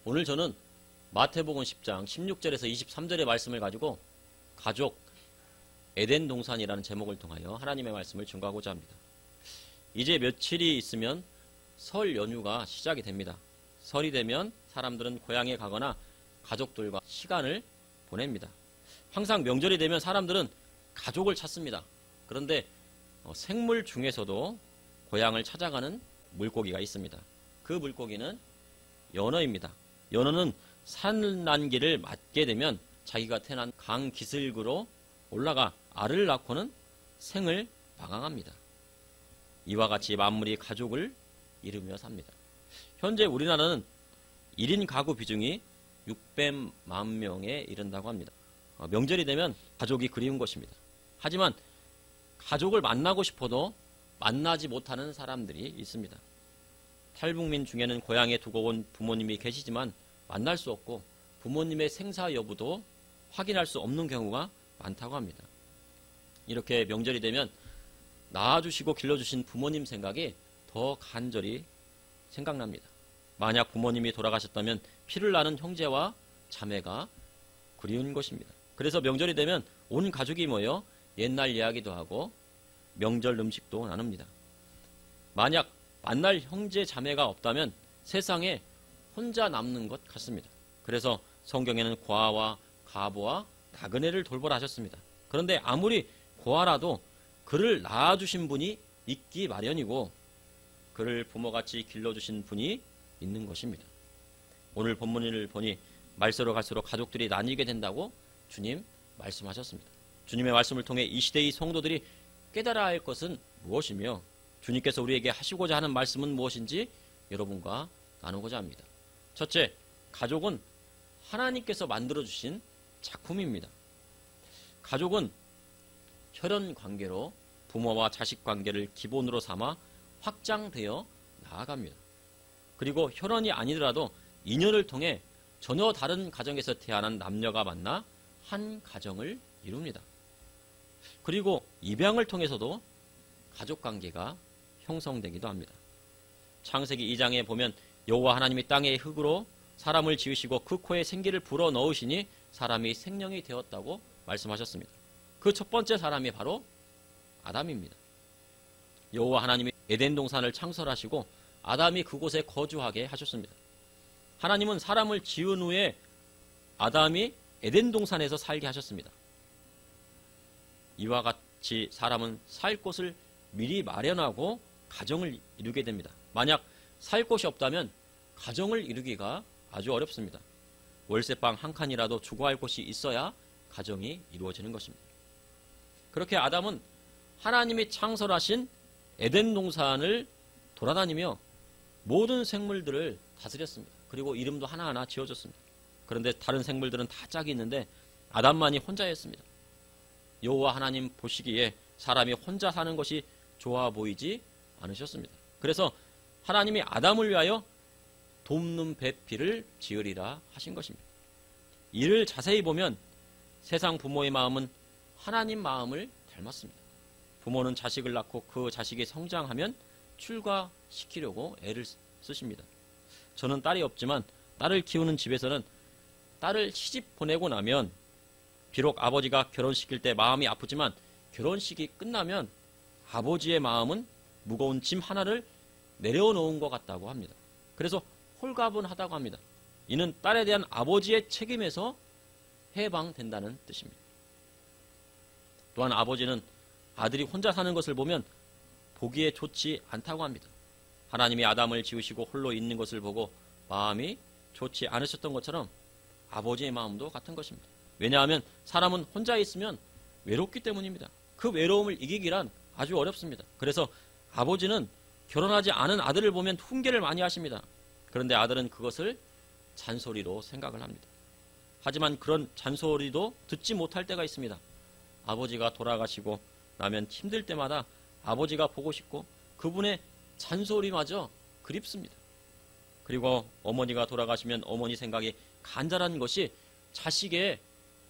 오늘 저는 마태복음 10장 16절에서 23절의 말씀을 가지고 가족 에덴 동산이라는 제목을 통하여 하나님의 말씀을 증거하고자 합니다. 이제 며칠이 있으면 설 연휴가 시작이 됩니다. 설이 되면 사람들은 고향에 가거나 가족들과 시간을 보냅니다. 항상 명절이 되면 사람들은 가족을 찾습니다. 그런데 생물 중에서도 고향을 찾아가는 물고기가 있습니다. 그 물고기는 연어입니다. 연어는 산란기를 맞게 되면 자기가 태어난 강 기슭으로 올라가 알을 낳고는 생을 마감합니다. 이와 같이 만물이 가족을 이루며 삽니다. 현재 우리나라는 1인 가구 비중이 600만 명에 이른다고 합니다. 명절이 되면 가족이 그리운 것입니다. 하지만 가족을 만나고 싶어도 만나지 못하는 사람들이 있습니다. 탈북민 중에는 고향에 두고 온 부모님이 계시지만 만날 수 없고 부모님의 생사 여부도 확인할 수 없는 경우가 많다고 합니다. 이렇게 명절이 되면 낳아주시고 길러주신 부모님 생각이 더 간절히 생각납니다. 만약 부모님이 돌아가셨다면 피를 나는 형제와 자매가 그리운 것입니다. 그래서 명절이 되면 온 가족이 모여 옛날 이야기도 하고 명절 음식도 나눕니다. 만약 만날 형제 자매가 없다면 세상에 혼자 남는 것 같습니다. 그래서 성경에는 고아와 가부와 나그네를 돌보라 하셨습니다. 그런데 아무리 고아라도 그를 낳아주신 분이 있기 마련이고 그를 부모같이 길러주신 분이 있는 것입니다. 오늘 본문을 보니 말세로 갈수록 가족들이 나뉘게 된다고 주님 말씀하셨습니다. 주님의 말씀을 통해 이 시대의 성도들이 깨달아야 할 것은 무엇이며 주님께서 우리에게 하시고자 하는 말씀은 무엇인지 여러분과 나누고자 합니다. 첫째, 가족은 하나님께서 만들어주신 작품입니다. 가족은 혈연 관계로 부모와 자식 관계를 기본으로 삼아 확장되어 나아갑니다. 그리고 혈연이 아니더라도 인연을 통해 전혀 다른 가정에서 태어난 남녀가 만나 한 가정을 이룹니다. 그리고 입양을 통해서도 가족 관계가 형성되기도 합니다. 창세기 2장에 보면 여호와 하나님이 땅의 흙으로 사람을 지으시고 그 코에 생기를 불어 넣으시니 사람이 생명이 되었다고 말씀하셨습니다. 그 첫 번째 사람이 바로 아담입니다. 여호와 하나님이 에덴 동산을 창설하시고 아담이 그곳에 거주하게 하셨습니다. 하나님은 사람을 지은 후에 아담이 에덴 동산에서 살게 하셨습니다. 이와 같이 사람은 살 곳을 미리 마련하고 가정을 이루게 됩니다. 만약 살 곳이 없다면 가정을 이루기가 아주 어렵습니다. 월세방 한 칸이라도 주거 할 곳이 있어야 가정이 이루어지는 것입니다. 그렇게 아담은 하나님이 창설하신 에덴 동산을 돌아다니며 모든 생물들을 다스렸습니다. 그리고 이름도 하나하나 지어줬습니다. 그런데 다른 생물들은 다 짝이 있는데 아담만이 혼자였습니다. 여호와 하나님 보시기에 사람이 혼자 사는 것이 좋아 보이지 않으셨습니다. 그래서 하나님이 아담을 위하여 돕는 배필을 지으리라 하신 것입니다. 이를 자세히 보면 세상 부모의 마음은 하나님 마음을 닮았습니다. 부모는 자식을 낳고 그 자식이 성장하면 출가시키려고 애를 쓰십니다. 저는 딸이 없지만 딸을 키우는 집에서는 딸을 시집 보내고 나면 비록 아버지가 결혼시킬 때 마음이 아프지만 결혼식이 끝나면 아버지의 마음은 무거운 짐 하나를 내려놓은 것 같다고 합니다. 그래서 홀가분하다고 합니다. 이는 딸에 대한 아버지의 책임에서 해방된다는 뜻입니다. 또한 아버지는 아들이 혼자 사는 것을 보면 보기에 좋지 않다고 합니다. 하나님이 아담을 지으시고 홀로 있는 것을 보고 마음이 좋지 않으셨던 것처럼 아버지의 마음도 같은 것입니다. 왜냐하면 사람은 혼자 있으면 외롭기 때문입니다. 그 외로움을 이기기란 아주 어렵습니다. 그래서 아버지는 결혼하지 않은 아들을 보면 훈계를 많이 하십니다. 그런데 아들은 그것을 잔소리로 생각을 합니다. 하지만 그런 잔소리도 듣지 못할 때가 있습니다. 아버지가 돌아가시고 나면 힘들 때마다 아버지가 보고 싶고 그분의 잔소리마저 그립습니다. 그리고 어머니가 돌아가시면 어머니 생각이 간절한 것이 자식의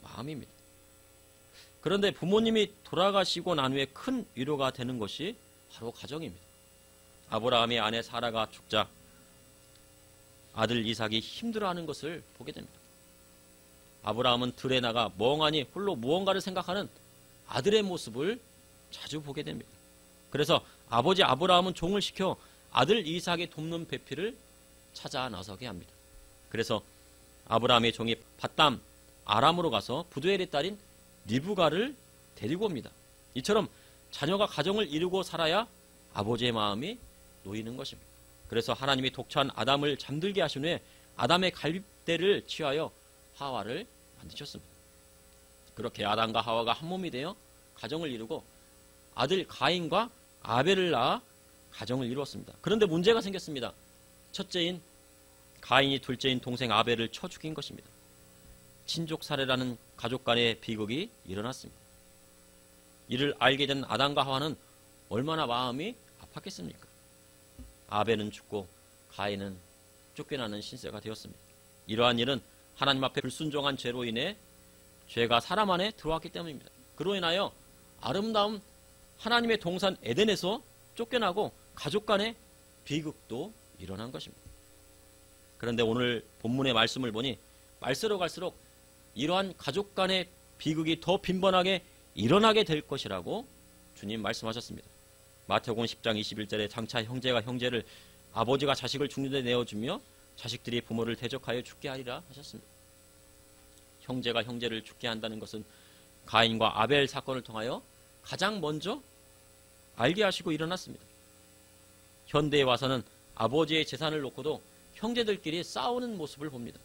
마음입니다. 그런데 부모님이 돌아가시고 난 후에 큰 위로가 되는 것이 바로 가정입니다. 아브라함의 아내 사라가 죽자 아들 이삭이 힘들어하는 것을 보게 됩니다. 아브라함은 들에 나가 멍하니 홀로 무언가를 생각하는 아들의 모습을 자주 보게 됩니다. 그래서 아버지 아브라함은 종을 시켜 아들 이삭의 돕는 배필을 찾아 나서게 합니다. 그래서 아브라함의 종이 밧담 아람으로 가서 부두엘의 딸인 리브가를 데리고 옵니다. 이처럼 자녀가 가정을 이루고 살아야 아버지의 마음이 놓이는 것입니다. 그래서 하나님이 독처한 아담을 잠들게 하신 후에 아담의 갈빗대를 취하여 하와를 만드셨습니다. 그렇게 아담과 하와가 한 몸이 되어 가정을 이루고 아들 가인과 아벨을 낳아 가정을 이루었습니다. 그런데 문제가 생겼습니다. 첫째인 가인이 둘째인 동생 아벨을 쳐 죽인 것입니다. 친족 살해라는 가족 간의 비극이 일어났습니다. 이를 알게 된 아담과 하와는 얼마나 마음이 아팠겠습니까? 아벨은 죽고 가인은 쫓겨나는 신세가 되었습니다. 이러한 일은 하나님 앞에 불순종한 죄로 인해 죄가 사람 안에 들어왔기 때문입니다. 그로 인하여 아름다운 하나님의 동산 에덴에서 쫓겨나고 가족 간의 비극도 일어난 것입니다. 그런데 오늘 본문의 말씀을 보니 말세로 갈수록 이러한 가족 간의 비극이 더 빈번하게 일어나게 될 것이라고 주님 말씀하셨습니다. 마태복음 10장 21절에 장차 형제가 형제를 아버지가 자식을 죽는 데 내어주며 자식들이 부모를 대적하여 죽게 하리라 하셨습니다. 형제가 형제를 죽게 한다는 것은 가인과 아벨 사건을 통하여 가장 먼저 알게 하시고 일어났습니다. 현대에 와서는 아버지의 재산을 놓고도 형제들끼리 싸우는 모습을 봅니다.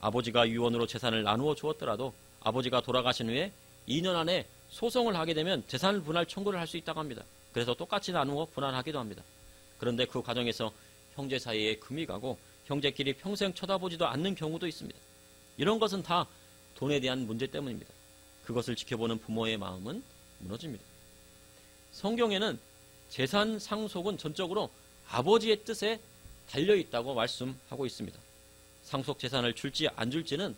아버지가 유언으로 재산을 나누어 주었더라도 아버지가 돌아가신 후에 2년 안에 소송을 하게 되면 재산 분할 청구를 할 수 있다고 합니다. 그래서 똑같이 나누어 분할하기도 합니다. 그런데 그 과정에서 형제 사이에 금이 가고 형제끼리 평생 쳐다보지도 않는 경우도 있습니다. 이런 것은 다 돈에 대한 문제 때문입니다. 그것을 지켜보는 부모의 마음은 무너집니다. 성경에는 재산 상속은 전적으로 아버지의 뜻에 달려있다고 말씀하고 있습니다. 상속 재산을 줄지 안 줄지는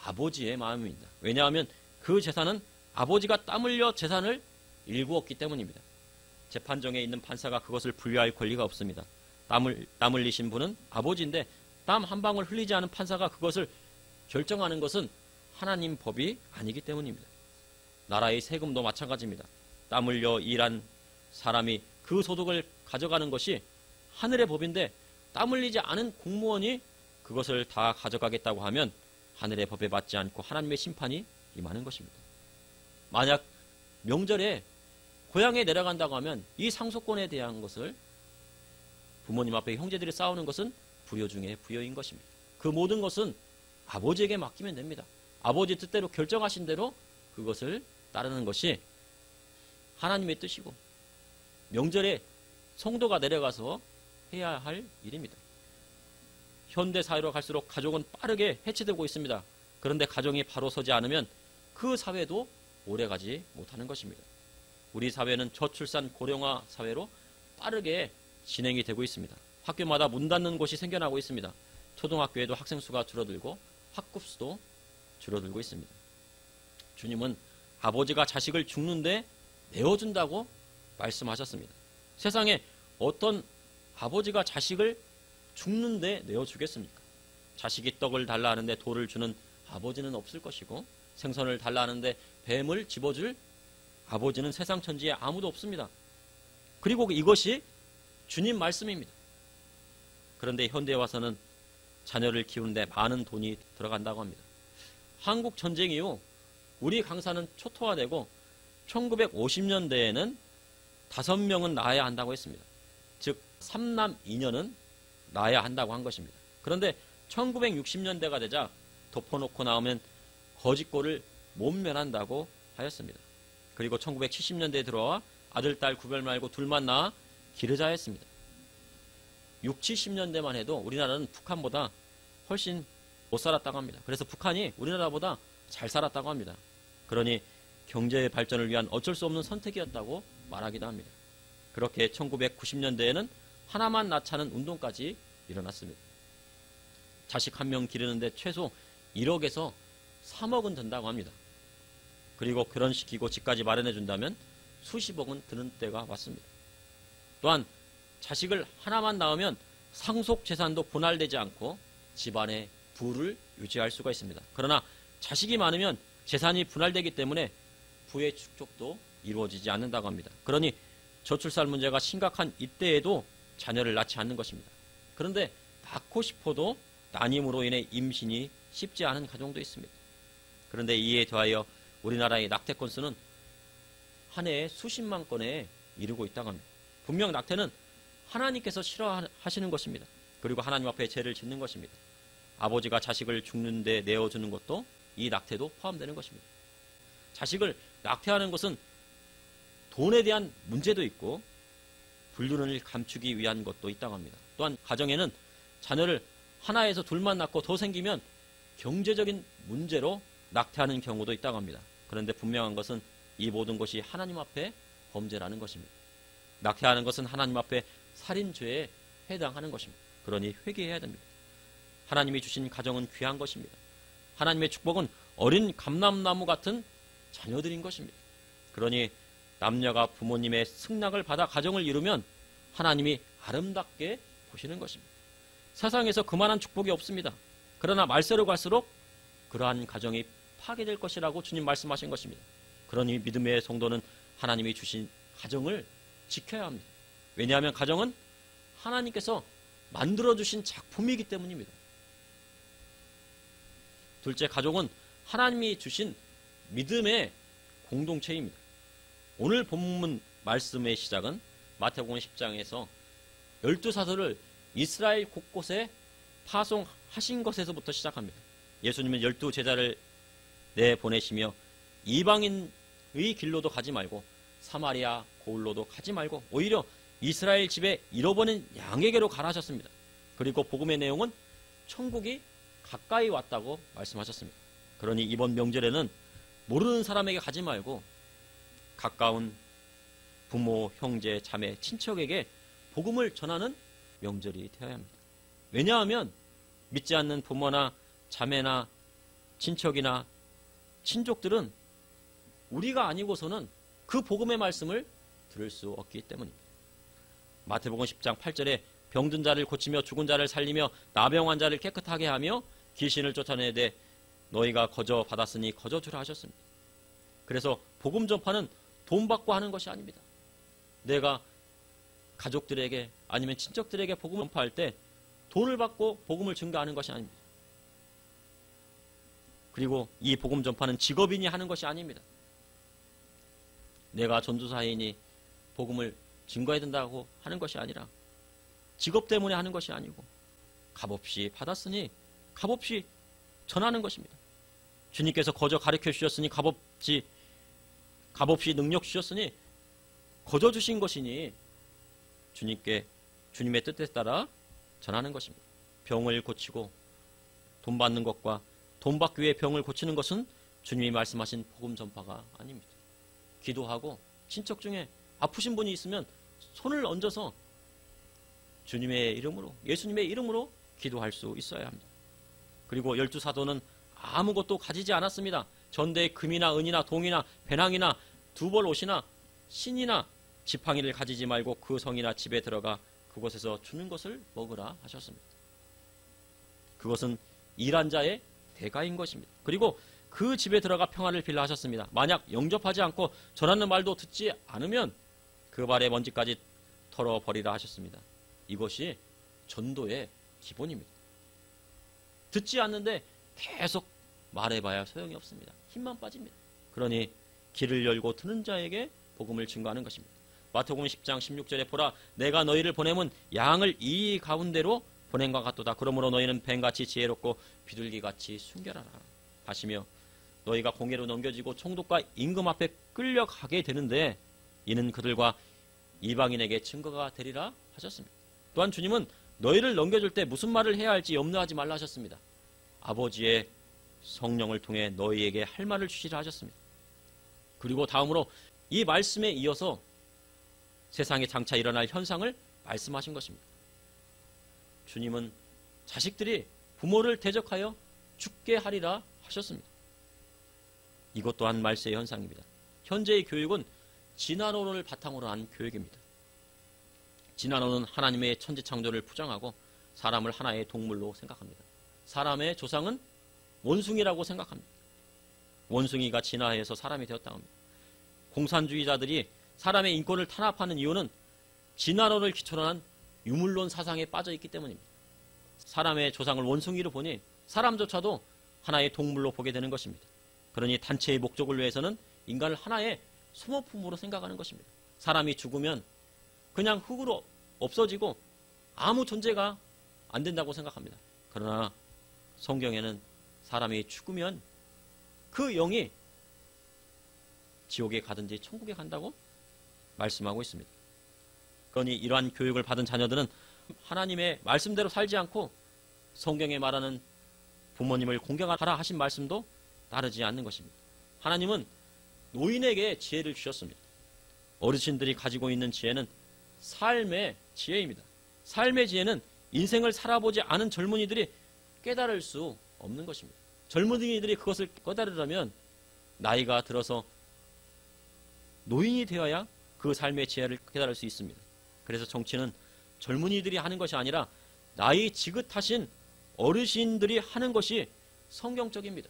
아버지의 마음입니다. 왜냐하면 그 재산은 아버지가 땀 흘려 재산을 일구었기 때문입니다. 재판정에 있는 판사가 그것을 분류할 권리가 없습니다. 땀 흘리신 분은 아버지인데 땀 한 방울 흘리지 않은 판사가 그것을 결정하는 것은 하나님 법이 아니기 때문입니다. 나라의 세금도 마찬가지입니다. 땀 흘려 일한 사람이 그 소득을 가져가는 것이 하늘의 법인데 땀 흘리지 않은 공무원이 그것을 다 가져가겠다고 하면 하늘의 법에 맞지 않고 하나님의 심판이 임하는 것입니다. 만약 명절에 고향에 내려간다고 하면 이 상속권에 대한 것을 부모님 앞에 형제들이 싸우는 것은 부여 중에 부여인 것입니다. 그 모든 것은 아버지에게 맡기면 됩니다. 아버지 뜻대로 결정하신 대로 그것을 따르는 것이 하나님의 뜻이고 명절에 성도가 내려가서 해야 할 일입니다. 현대 사회로 갈수록 가족은 빠르게 해체되고 있습니다. 그런데 가정이 바로 서지 않으면 그 사회도 오래가지 못하는 것입니다. 우리 사회는 저출산 고령화 사회로 빠르게 진행이 되고 있습니다. 학교마다 문 닫는 곳이 생겨나고 있습니다. 초등학교에도 학생 수가 줄어들고 학급 수도 줄어들고 있습니다. 주님은 아버지가 자식을 죽는데 내어준다고 말씀하셨습니다. 세상에 어떤 아버지가 자식을 죽는데 내어주겠습니까? 자식이 떡을 달라 하는데 돌을 주는 아버지는 없을 것이고 생선을 달라 하는데 뱀을 집어줄 아버지는 세상 천지에 아무도 없습니다. 그리고 이것이 주님 말씀입니다. 그런데 현대에 와서는 자녀를 키우는데 많은 돈이 들어간다고 합니다. 한국 전쟁 이후 우리 강사는 초토화되고 1950년대에는 5명은 낳아야 한다고 했습니다. 즉 3남 2녀는 낳아야 한다고 한 것입니다. 그런데 1960년대가 되자 덮어놓고 나오면 거짓골을 못 면한다고 하였습니다. 그리고 1970년대에 들어와 아들, 딸 구별 말고 둘만 낳아 기르자 했습니다. 60, 70년대만 해도 우리나라는 북한보다 훨씬 못 살았다고 합니다. 그래서 북한이 우리나라보다 잘 살았다고 합니다. 그러니 경제의 발전을 위한 어쩔 수 없는 선택이었다고 말하기도 합니다. 그렇게 1990년대에는 하나만 낳자는 운동까지 일어났습니다. 자식 한 명 기르는데 최소 1억에서 3억은 든다고 합니다. 그리고 결혼시키고 집까지 마련해 준다면 수십억은 드는 때가 왔습니다. 또한 자식을 하나만 낳으면 상속 재산도 분할되지 않고 집안의 부를 유지할 수가 있습니다. 그러나 자식이 많으면 재산이 분할되기 때문에 부의 축적도 이루어지지 않는다고 합니다. 그러니 저출산 문제가 심각한 이때에도 자녀를 낳지 않는 것입니다. 그런데 낳고 싶어도 난임으로 인해 임신이 쉽지 않은 가정도 있습니다. 그런데 이에 더하여 우리나라의 낙태 건수는 한 해에 수십만 건에 이르고 있다고 합니다. 분명 낙태는 하나님께서 싫어하시는 것입니다. 그리고 하나님 앞에 죄를 짓는 것입니다. 아버지가 자식을 죽는데 내어주는 것도 이 낙태도 포함되는 것입니다. 자식을 낙태하는 것은 돈에 대한 문제도 있고 불륜을 감추기 위한 것도 있다고 합니다. 또한 가정에는 자녀를 하나에서 둘만 낳고 더 생기면 경제적인 문제로 낙태하는 경우도 있다고 합니다. 그런데 분명한 것은 이 모든 것이 하나님 앞에 범죄라는 것입니다. 낙태하는 것은 하나님 앞에 살인죄에 해당하는 것입니다. 그러니 회개해야 됩니다. 하나님이 주신 가정은 귀한 것입니다. 하나님의 축복은 어린 감람나무 같은 자녀들인 것입니다. 그러니 남녀가 부모님의 승낙을 받아 가정을 이루면 하나님이 아름답게 보시는 것입니다. 세상에서 그만한 축복이 없습니다. 그러나 말세로 갈수록 그러한 가정이 파괴될 것이라고 주님 말씀하신 것입니다. 그러니 믿음의 성도는 하나님이 주신 가정을 지켜야 합니다. 왜냐하면 가정은 하나님께서 만들어주신 작품이기 때문입니다. 둘째, 가족은 하나님이 주신 믿음의 공동체입니다. 오늘 본문 말씀의 시작은 마태복음 10장에서 12사도를 이스라엘 곳곳에 파송하신 것에서부터 시작합니다. 예수님은 12제자를 내보내시며 이방인의 길로도 가지 말고 사마리아 고을로도 가지 말고 오히려 이스라엘 집에 잃어버린 양에게로 가라 하셨습니다. 그리고 복음의 내용은 천국이 가까이 왔다고 말씀하셨습니다. 그러니 이번 명절에는 모르는 사람에게 가지 말고 가까운 부모, 형제, 자매, 친척에게 복음을 전하는 명절이 되어야 합니다. 왜냐하면 믿지 않는 부모나 자매나 친척이나 친족들은 우리가 아니고서는 그 복음의 말씀을 들을 수 없기 때문입니다. 마태복음 10장 8절에 병든 자를 고치며 죽은 자를 살리며 나병 환자를 깨끗하게 하며 귀신을 쫓아내되 너희가 거저 받았으니 거저 주라 하셨습니다. 그래서 복음 전파는 돈 받고 하는 것이 아닙니다. 내가 가족들에게 아니면 친척들에게 복음을 전파할 때 돈을 받고 복음을 증거하는 것이 아닙니다. 그리고 이 복음 전파는 직업인이 하는 것이 아닙니다. 내가 전도사이니 복음을 증거해야 된다고 하는 것이 아니라 직업 때문에 하는 것이 아니고 값없이 받았으니 값없이 전하는 것입니다. 주님께서 거저 가르쳐 주셨으니 값없이 능력 주셨으니 거저 주신 것이니 주님의 뜻에 따라 전하는 것입니다. 병을 고치고 돈 받는 것과 돈 받기 위해 병을 고치는 것은 주님이 말씀하신 복음 전파가 아닙니다. 기도하고 친척 중에 아프신 분이 있으면 손을 얹어서 주님의 이름으로, 예수님의 이름으로 기도할 수 있어야 합니다. 그리고 12사도는 아무것도 가지지 않았습니다. 전대에 금이나 은이나 동이나 배낭이나 두벌 옷이나 신이나 지팡이를 가지지 말고 그 성이나 집에 들어가 그곳에서 주는 것을 먹으라 하셨습니다. 그것은 일한 자의 대가인 것입니다. 그리고 그 집에 들어가 평안을 빌라 하셨습니다. 만약 영접하지 않고 전하는 말도 듣지 않으면 그 발의 먼지까지 털어버리라 하셨습니다. 이것이 전도의 기본입니다. 듣지 않는데 계속 말해봐야 소용이 없습니다. 힘만 빠집니다. 그러니 길을 열고 듣는 자에게 복음을 증거하는 것입니다. 마태복음 10장 16절에 보라 내가 너희를 보내면 양을 이 가운데로 보낸 것 같도다. 그러므로 너희는 뱀같이 지혜롭고 비둘기같이 순결하라 하시며 너희가 공회로 넘겨지고 총독과 임금 앞에 끌려가게 되는데 이는 그들과 이방인에게 증거가 되리라 하셨습니다. 또한 주님은 너희를 넘겨줄 때 무슨 말을 해야 할지 염려하지 말라 하셨습니다. 아버지의 성령을 통해 너희에게 할 말을 주시라 하셨습니다. 그리고 다음으로 이 말씀에 이어서 세상에 장차 일어날 현상을 말씀하신 것입니다. 주님은 자식들이 부모를 대적하여 죽게 하리라 하셨습니다. 이것 또한 말세의 현상입니다. 현재의 교육은 진화론을 바탕으로 한 교육입니다. 진화론은 하나님의 천지창조를 부정하고 사람을 하나의 동물로 생각합니다. 사람의 조상은 원숭이라고 생각합니다. 원숭이가 진화해서 사람이 되었다고 합니다. 공산주의자들이 사람의 인권을 탄압하는 이유는 진화론을 기초로 한 유물론 사상에 빠져 있기 때문입니다. 사람의 조상을 원숭이로 보니 사람조차도 하나의 동물로 보게 되는 것입니다. 그러니 단체의 목적을 위해서는 인간을 하나의 소모품으로 생각하는 것입니다. 사람이 죽으면 그냥 흙으로 없어지고 아무 존재가 안 된다고 생각합니다. 그러나 성경에는 사람이 죽으면 그 영이 지옥에 가든지 천국에 간다고 말씀하고 있습니다. 그러니 이러한 교육을 받은 자녀들은 하나님의 말씀대로 살지 않고 성경에 말하는 부모님을 공경하라 하신 말씀도 따르지 않는 것입니다. 하나님은 노인에게 지혜를 주셨습니다. 어르신들이 가지고 있는 지혜는 삶의 지혜입니다. 삶의 지혜는 인생을 살아보지 않은 젊은이들이 깨달을 수 없는 것입니다. 젊은이들이 그것을 깨달으려면 나이가 들어서 노인이 되어야 그 삶의 지혜를 깨달을 수 있습니다. 그래서 정치는 젊은이들이 하는 것이 아니라 나이 지긋하신 어르신들이 하는 것이 성경적입니다.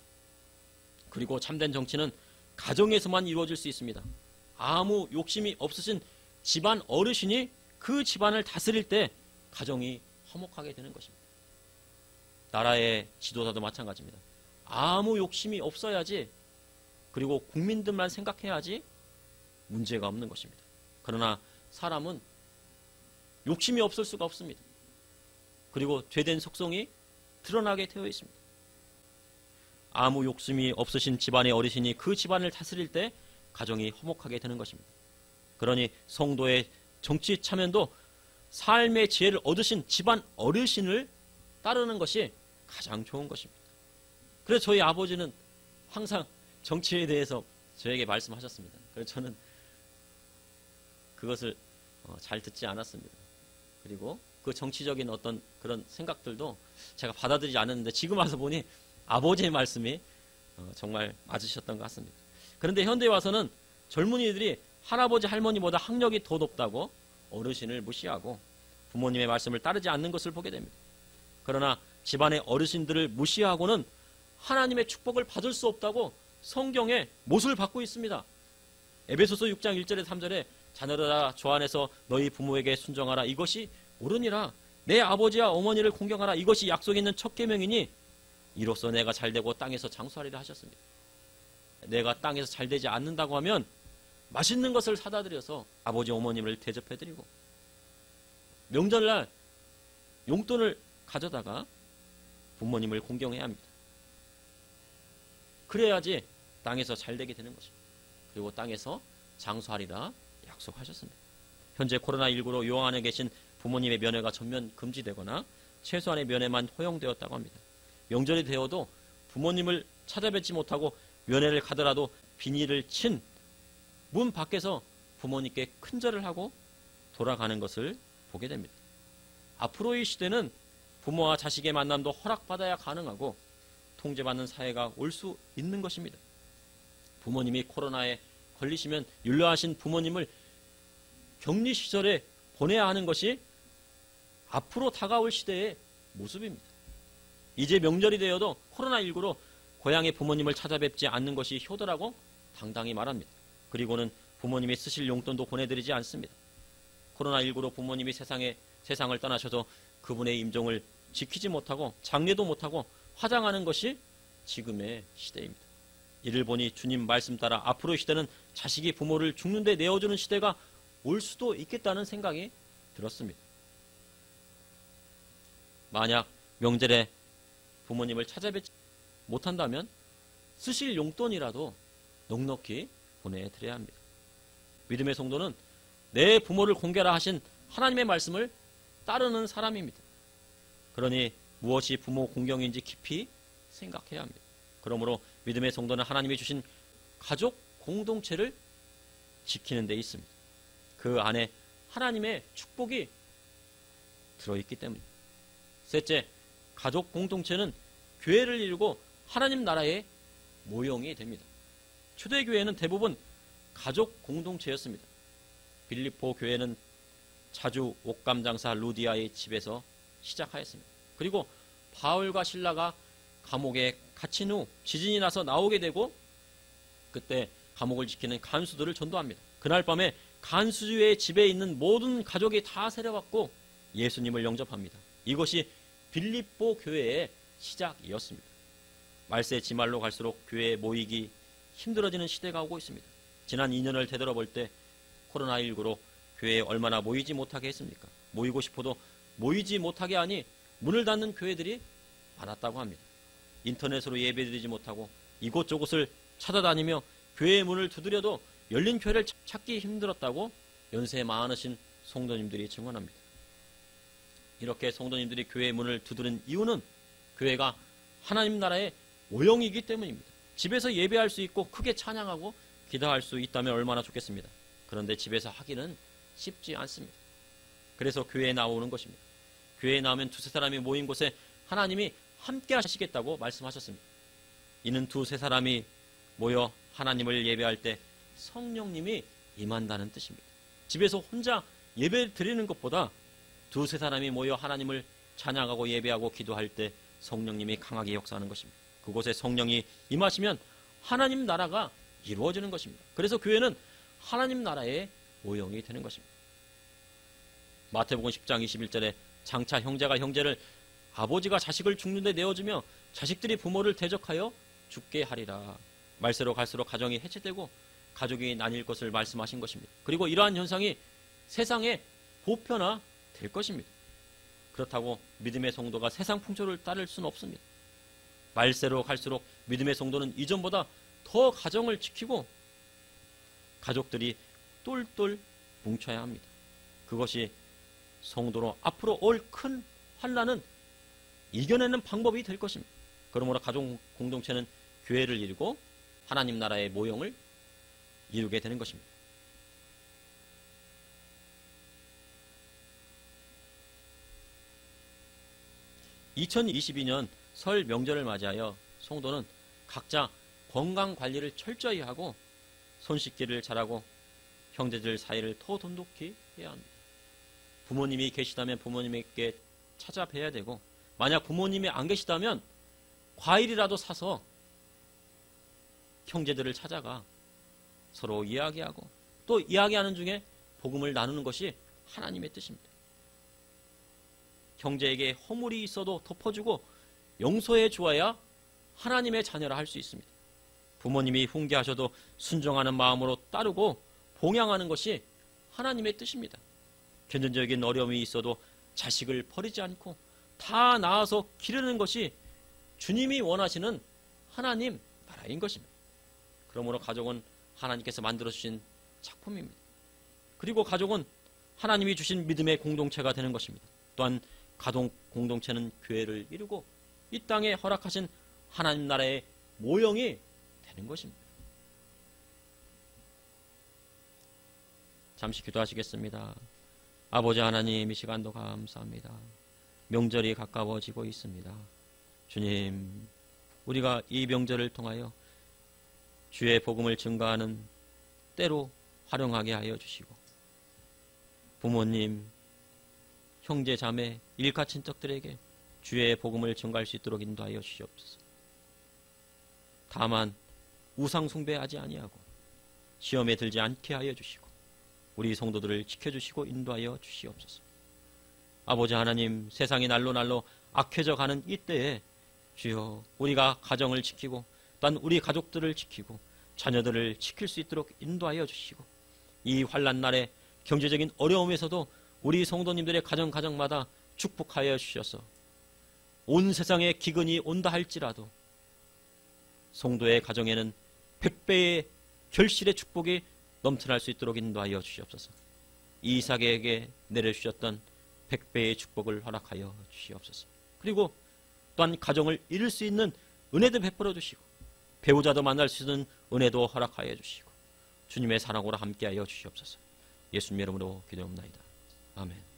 그리고 참된 정치는 가정에서만 이루어질 수 있습니다. 아무 욕심이 없으신 집안 어르신이 그 집안을 다스릴 때 가정이 화목하게 되는 것입니다. 나라의 지도자도 마찬가지입니다. 아무 욕심이 없어야지, 그리고 국민들만 생각해야지 문제가 없는 것입니다. 그러나 사람은 욕심이 없을 수가 없습니다. 그리고 죄된 속성이 드러나게 되어 있습니다. 아무 욕심이 없으신 집안의 어르신이 그 집안을 다스릴 때 가정이 화목하게 되는 것입니다. 그러니 성도의 정치 참여도 삶의 지혜를 얻으신 집안 어르신을 따르는 것이 가장 좋은 것입니다. 그래서 저희 아버지는 항상 정치에 대해서 저에게 말씀하셨습니다. 그래서 저는 그것을 잘 듣지 않았습니다. 그리고 그 정치적인 어떤 그런 생각들도 제가 받아들이지 않았는데 지금 와서 보니 아버지의 말씀이 정말 맞으셨던 것 같습니다. 그런데 현대에 와서는 젊은이들이 할아버지 할머니보다 학력이 더 높다고 어르신을 무시하고 부모님의 말씀을 따르지 않는 것을 보게 됩니다. 그러나 집안의 어르신들을 무시하고는 하나님의 축복을 받을 수 없다고 성경에 못을 받고 있습니다. 에베소서 6장 1절에 3절에 자녀들아 주 안에서 너희 부모에게 순종하라 이것이 옳으니라. 내 아버지와 어머니를 공경하라 이것이 약속 있는 첫 계명이니 이로써 내가 잘되고 땅에서 장수하리라 하셨습니다. 내가 땅에서 잘되지 않는다고 하면 맛있는 것을 사다 드려서 아버지 어머님을 대접해드리고 명절날 용돈을 가져다가 부모님을 공경해야 합니다. 그래야지 땅에서 잘되게 되는 것입니다. 그리고 땅에서 장수하리라 약속하셨습니다. 현재 코로나19로 요양 안에 계신 부모님의 면회가 전면 금지되거나 최소한의 면회만 허용되었다고 합니다. 명절이 되어도 부모님을 찾아뵙지 못하고 면회를 가더라도 비닐을 친 문 밖에서 부모님께 큰절을 하고 돌아가는 것을 보게 됩니다. 앞으로의 시대는 부모와 자식의 만남도 허락받아야 가능하고 통제받는 사회가 올 수 있는 것입니다. 부모님이 코로나에 걸리시면 윤례하신 부모님을 격리 시설에 보내야 하는 것이 앞으로 다가올 시대의 모습입니다. 이제 명절이 되어도 코로나19로 고향의 부모님을 찾아뵙지 않는 것이 효도라고 당당히 말합니다. 그리고는 부모님이 쓰실 용돈도 보내드리지 않습니다. 코로나19로 부모님이 세상을 떠나셔서 그분의 임종을 지키지 못하고 장례도 못하고 화장하는 것이 지금의 시대입니다. 이를 보니 주님 말씀 따라 앞으로의 시대는 자식이 부모를 죽는데 내어주는 시대가 올 수도 있겠다는 생각이 들었습니다. 만약 명절에 부모님을 찾아뵙지 못한다면 쓰실 용돈이라도 넉넉히 보내드려야 합니다. 믿음의 성도는 내 부모를 공개라 하신 하나님의 말씀을 따르는 사람입니다. 그러니 무엇이 부모 공경인지 깊이 생각해야 합니다. 그러므로 믿음의 성도는 하나님이 주신 가족 공동체를 지키는 데 있습니다. 그 안에 하나님의 축복이 들어있기 때문입니다. 셋째, 가족 공동체는 교회를 이루고 하나님 나라의 모형이 됩니다. 초대교회는 대부분 가족 공동체였습니다. 빌립보 교회는 자주 옷감 장사 루디아의 집에서 시작하였습니다. 그리고 바울과 실라가 감옥에 갇힌 후 지진이 나서 나오게 되고 그때 감옥을 지키는 간수들을 전도합니다. 그날 밤에 간수의 집에 있는 모든 가족이 다 세려받고 예수님을 영접합니다. 이것이 빌립보 교회의 시작이었습니다. 말세 지말로 갈수록 교회에 모이기 힘들어지는 시대가 오고 있습니다. 지난 2년을 되돌아볼 때 코로나19로 교회에 얼마나 모이지 못하게 했습니까? 모이고 싶어도 모이지 못하게 하니 문을 닫는 교회들이 많았다고 합니다. 인터넷으로 예배드리지 못하고 이곳저곳을 찾아다니며 교회의 문을 두드려도 열린 교회를 찾기 힘들었다고 연세 많으신 성도님들이 증언합니다. 이렇게 성도님들이 교회의 문을 두드린 이유는 교회가 하나님 나라의 모형이기 때문입니다. 집에서 예배할 수 있고 크게 찬양하고 기도할 수 있다면 얼마나 좋겠습니다. 그런데 집에서 하기는 쉽지 않습니다. 그래서 교회에 나오는 것입니다. 교회에 나오면 두세 사람이 모인 곳에 하나님이 함께 하시겠다고 말씀하셨습니다. 이는 두세 사람이 모여 하나님을 예배할 때 성령님이 임한다는 뜻입니다. 집에서 혼자 예배 드리는 것보다 두세 사람이 모여 하나님을 찬양하고 예배하고 기도할 때 성령님이 강하게 역사하는 것입니다. 그곳에 성령이 임하시면 하나님 나라가 이루어지는 것입니다. 그래서 교회는 하나님 나라의 모형이 되는 것입니다. 마태복음 10장 21절에 장차 형제가 형제를 아버지가 자식을 죽는 데 내어주며 자식들이 부모를 대적하여 죽게 하리라. 말세로 갈수록 가정이 해체되고 가족이 나뉠 것을 말씀하신 것입니다. 그리고 이러한 현상이 세상에 보편화될 것입니다. 그렇다고 믿음의 성도가 세상 풍조를 따를 수는 없습니다. 말세로 갈수록 믿음의 성도는 이전보다 더 가정을 지키고 가족들이 똘똘 뭉쳐야 합니다. 그것이 성도로 앞으로 올 큰 환난은 이겨내는 방법이 될 것입니다. 그러므로 가족 공동체는 교회를 이루고 하나님 나라의 모형을 이루게 되는 것입니다. (2022년) 설 명절을 맞이하여 성도는 각자 건강 관리를 철저히 하고 손 씻기를 잘하고 형제들 사이를 더 돈독히 해야 합니다. 부모님이 계시다면 부모님께 찾아뵈야 되고, 만약 부모님이 안 계시다면 과일이라도 사서 형제들을 찾아가 서로 이야기하고, 또 이야기하는 중에 복음을 나누는 것이 하나님의 뜻입니다. 형제에게 허물이 있어도 덮어주고 용서해 주어야 하나님의 자녀라 할 수 있습니다. 부모님이 훈계하셔도 순종하는 마음으로 따르고 봉양하는 것이 하나님의 뜻입니다. 견전적인 어려움이 있어도 자식을 버리지 않고 다 낳아서 기르는 것이 주님이 원하시는 하나님 나라인 것입니다. 그러므로 가족은 하나님께서 만들어주신 작품입니다. 그리고 가족은 하나님이 주신 믿음의 공동체가 되는 것입니다. 또한 가족 공동체는 교회를 이루고 이 땅에 허락하신 하나님 나라의 모형이 되는 것입니다. 잠시 기도하시겠습니다. 아버지 하나님, 이 시간도 감사합니다. 명절이 가까워지고 있습니다. 주님, 우리가 이 명절을 통하여 주의 복음을 증거하는 때로 활용하게 하여 주시고, 부모님, 형제, 자매, 일가 친척들에게 주의 복음을 증거할 수 있도록 인도하여 주시옵소서. 다만 우상 숭배하지 아니하고 시험에 들지 않게 하여 주시고 우리 성도들을 지켜주시고 인도하여 주시옵소서. 아버지 하나님, 세상이 날로 날로 악해져 가는 이때에 주여, 우리가 가정을 지키고 또한 우리 가족들을 지키고 자녀들을 지킬 수 있도록 인도하여 주시고, 이 환난 날에 경제적인 어려움에서도 우리 성도님들의 가정마다 축복하여 주셔서 온 세상에 기근이 온다 할지라도 성도의 가정에는 100배의 결실의 축복이 넘쳐날 수 있도록 인도하여 주시옵소서. 이삭에게 내려주셨던 100배의 축복을 허락하여 주시옵소서. 그리고 또한 가정을 이룰 수 있는 은혜도 베풀어 주시고 배우자도 만날 수 있는 은혜도 허락하여 주시고 주님의 사랑으로 함께하여 주시옵소서. 예수님 이름으로 기도합나이다. 아멘.